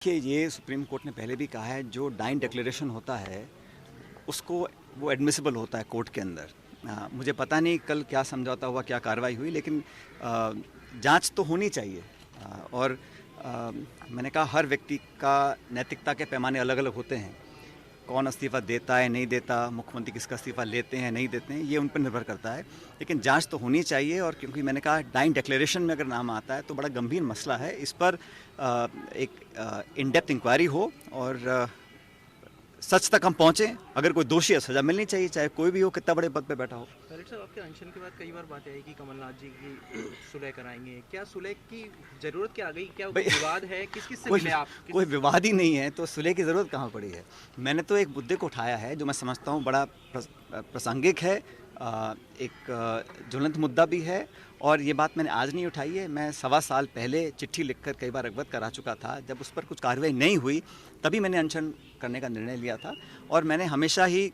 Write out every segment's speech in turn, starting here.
देखिए, ये supreme court ने पहले भी कहा है, जो डाइंग डिक्लेरेशन होता है उसको वो एडमिसिबल होता है कोर्ट के अंदर। मुझे पता नहीं कल क्या समझौता हुआ, क्या कार्रवाई हुई, लेकिन जांच तो होनी चाहिए। और मैंने कहा हर व्यक्ति का नैतिकता के पैमाने अलग अलग होते हैं। कौन इस्तीफ़ा देता है, नहीं देता, मुख्यमंत्री किसका इस्तीफ़ा लेते हैं, नहीं देते हैं, ये उन पर निर्भर करता है। लेकिन जांच तो होनी चाहिए। और क्योंकि मैंने कहा डाइंग डिक्लेरेशन में अगर नाम आता है तो बड़ा गंभीर मसला है। इस पर एक इन डेप्थ इंक्वायरी हो और सच तक हम पहुँचें। अगर कोई दोषी है, सज़ा मिलनी चाहिए, चाहे कोई भी हो, कितना बड़े पद पे बैठा हो। पायलट साहब, आपके अनशन के बाद कई बार बात आई कि कमलनाथ जी की सुलह कराएंगे। क्या सुलह की जरूरत क्या आ गई? क्या विवाद है? किस किस से मिले आप? कोई विवाद ही नहीं है तो सुलह की ज़रूरत कहाँ पड़ी है। मैंने तो एक मुद्दे को उठाया है जो मैं समझता हूँ बड़ा प्रासंगिक है, एक ज्वलंत मुद्दा भी है। और ये बात मैंने आज नहीं उठाई है, मैं 1.25 साल पहले चिट्ठी लिखकर कई बार अवगत करा चुका था। जब उस पर कुछ कार्रवाई नहीं हुई तभी मैंने अनशन करने का निर्णय लिया था। और मैंने हमेशा ही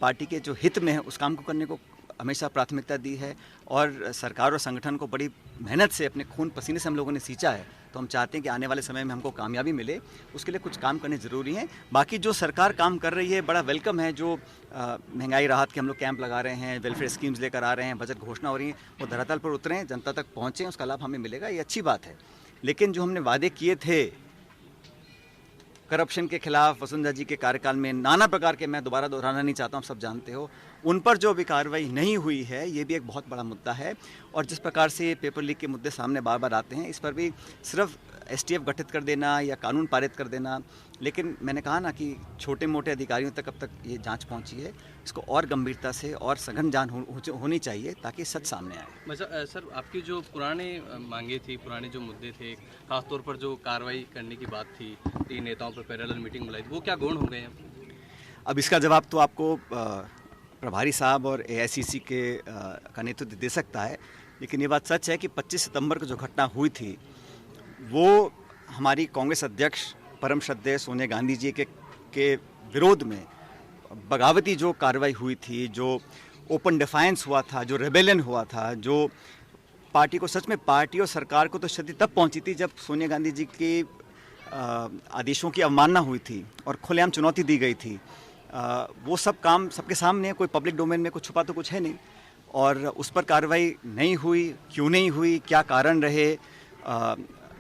पार्टी के जो हित में है उस काम को करने को हमेशा प्राथमिकता दी है। और सरकार और संगठन को बड़ी मेहनत से, अपने खून पसीने से हम लोगों ने सींचा है। तो हम चाहते हैं कि आने वाले समय में हमको कामयाबी मिले, उसके लिए कुछ काम करने ज़रूरी हैं। बाकी जो सरकार काम कर रही है बड़ा वेलकम है। जो महंगाई राहत के हम लोग कैंप लगा रहे हैं, वेलफेयर स्कीम्स लेकर आ रहे हैं, बजट घोषणा हो रही है, वो धरातल पर उतरें, जनता तक पहुँचें, उसका लाभ हमें मिलेगा, ये अच्छी बात है। लेकिन जो हमने वादे किए थे करप्शन के खिलाफ वसुंधरा जी के कार्यकाल में, नाना प्रकार के, मैं दोबारा दोहराना नहीं चाहता हूँ, सब जानते हो, उन पर जो अभी कार्रवाई नहीं हुई है, ये भी एक बहुत बड़ा मुद्दा है। और जिस प्रकार से पेपर लीक के मुद्दे सामने बार बार आते हैं, इस पर भी सिर्फ एसटीएफ गठित कर देना या कानून पारित कर देना, लेकिन मैंने कहा ना कि छोटे मोटे अधिकारियों तक अब तक ये जांच पहुंची है, इसको और गंभीरता से और सघन जांच होनी चाहिए ताकि सच सामने आए। मतलब सर, आपकी जो पुराने मांगे थी, पुराने जो मुद्दे थे, खासतौर पर जो कार्रवाई करने की बात थी, 3 नेताओं पर पैरेलल मीटिंग बुलाई थी, वो क्या गौण हो गए हैं? अब इसका जवाब तो आपको प्रभारी साहब और एआईसीसी का नेतृत्व दे सकता है। लेकिन ये बात सच है कि 25 सितंबर को जो घटना हुई थी वो हमारी कांग्रेस अध्यक्ष परम श्रद्धेय सोनिया गांधी जी के विरोध में बगावती जो कार्रवाई हुई थी, जो ओपन डिफायंस हुआ था, जो रेबेलियन हुआ था, जो पार्टी को, सच में पार्टी और सरकार को तो क्षति तब पहुंची थी जब सोनिया गांधी जी के आदेशों की अवमानना हुई थी और खुलेआम चुनौती दी गई थी। वो सब काम सबके सामने है, कोई पब्लिक डोमेन में कुछ छुपा तो कुछ है नहीं। और उस पर कार्रवाई नहीं हुई, क्यों नहीं हुई, क्या कारण रहे,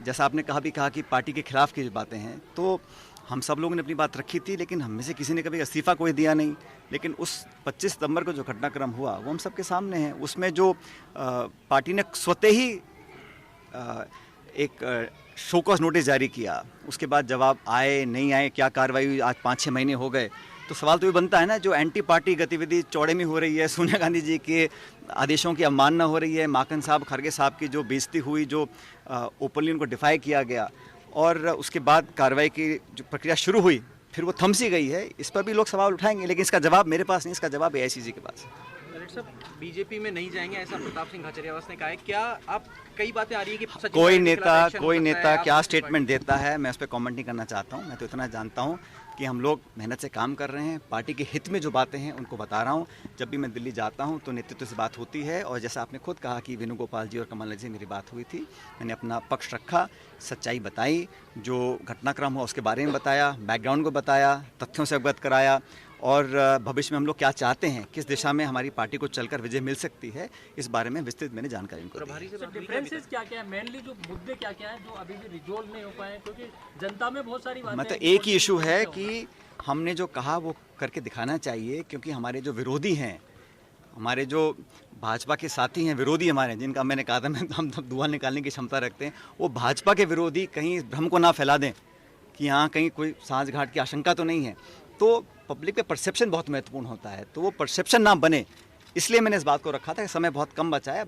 जैसा आपने कहा कि पार्टी के खिलाफ की बातें हैं, तो हम सब लोगों ने अपनी बात रखी थी, लेकिन हम में से किसी ने कभी इस्तीफ़ा कोई दिया नहीं। लेकिन उस 25 सितंबर को जो घटनाक्रम हुआ वो हम सबके सामने है। उसमें जो पार्टी ने स्वतः ही एक शोकॉज नोटिस जारी किया, उसके बाद जवाब आए नहीं आए, क्या कार्रवाई हुई, आज 5-6 महीने हो गए, तो सवाल तो ये बनता है ना, जो एंटी पार्टी गतिविधि चौड़े में हो रही है, सोनिया गांधी जी के आदेशों की अवमानना हो रही है, माकन साहब, खड़गे साहब की जो बेइज्जती हुई, जो ओपनली उनको डिफाई किया गया, और उसके बाद कार्रवाई की जो प्रक्रिया शुरू हुई फिर वो थम सी गई है, इस पर भी लोग सवाल उठाएंगे। लेकिन इसका जवाब मेरे पास नहीं, इसका जवाब एआईसीसी के पास है। सब बीजेपी में नहीं जाएंगे ऐसा प्रताप सिंह खाचरियावास ने कहा है। क्या आप, कई बातें आ रही है कि कोई नेता क्या स्टेटमेंट देता है, मैं उस पर कमेंट नहीं करना चाहता हूं। मैं तो इतना जानता हूं कि हम लोग मेहनत से काम कर रहे हैं, पार्टी के हित में जो बातें हैं उनको बता रहा हूं। जब भी मैं दिल्ली जाता हूं तो नेतृत्व से बात होती है, और जैसा आपने खुद कहा कि वेणुगोपाल जी और कमलनाथ जी से मेरी बात हुई थी, मैंने अपना पक्ष रखा, सच्चाई बताई, जो घटनाक्रम हुआ उसके बारे में बताया, बैकग्राउंड को बताया, तथ्यों से अवगत कराया, और भविष्य में हम लोग क्या चाहते हैं, किस दिशा में हमारी पार्टी को चलकर विजय मिल सकती है, इस बारे में विस्तृत मैंने जानकारी उनको दी। डिफरेंसेस क्या क्या है, मेनली जो मुद्दे क्या क्या है जो अभी भी रिजोल्व नहीं हो पाए, क्योंकि जनता में बहुत सारी बातें, मतलब एक ही इशू है कि हमने जो कहा वो करके दिखाना चाहिए। क्योंकि हमारे जो विरोधी हैं, हमारे जो भाजपा के साथी हैं, विरोधी हमारे, जिनका मैंने कहा था मैं हम धुआं निकालने की क्षमता रखते हैं, वो भाजपा के विरोधी कहीं इस भ्रम को ना फैला दें कि यहाँ कहीं कोई सांठगांठ की आशंका तो नहीं है। तो पब्लिक पे परसेप्शन बहुत महत्वपूर्ण होता है, तो वो परसेप्शन ना बने, इसलिए मैंने इस बात को रखा था कि समय बहुत कम बचा है।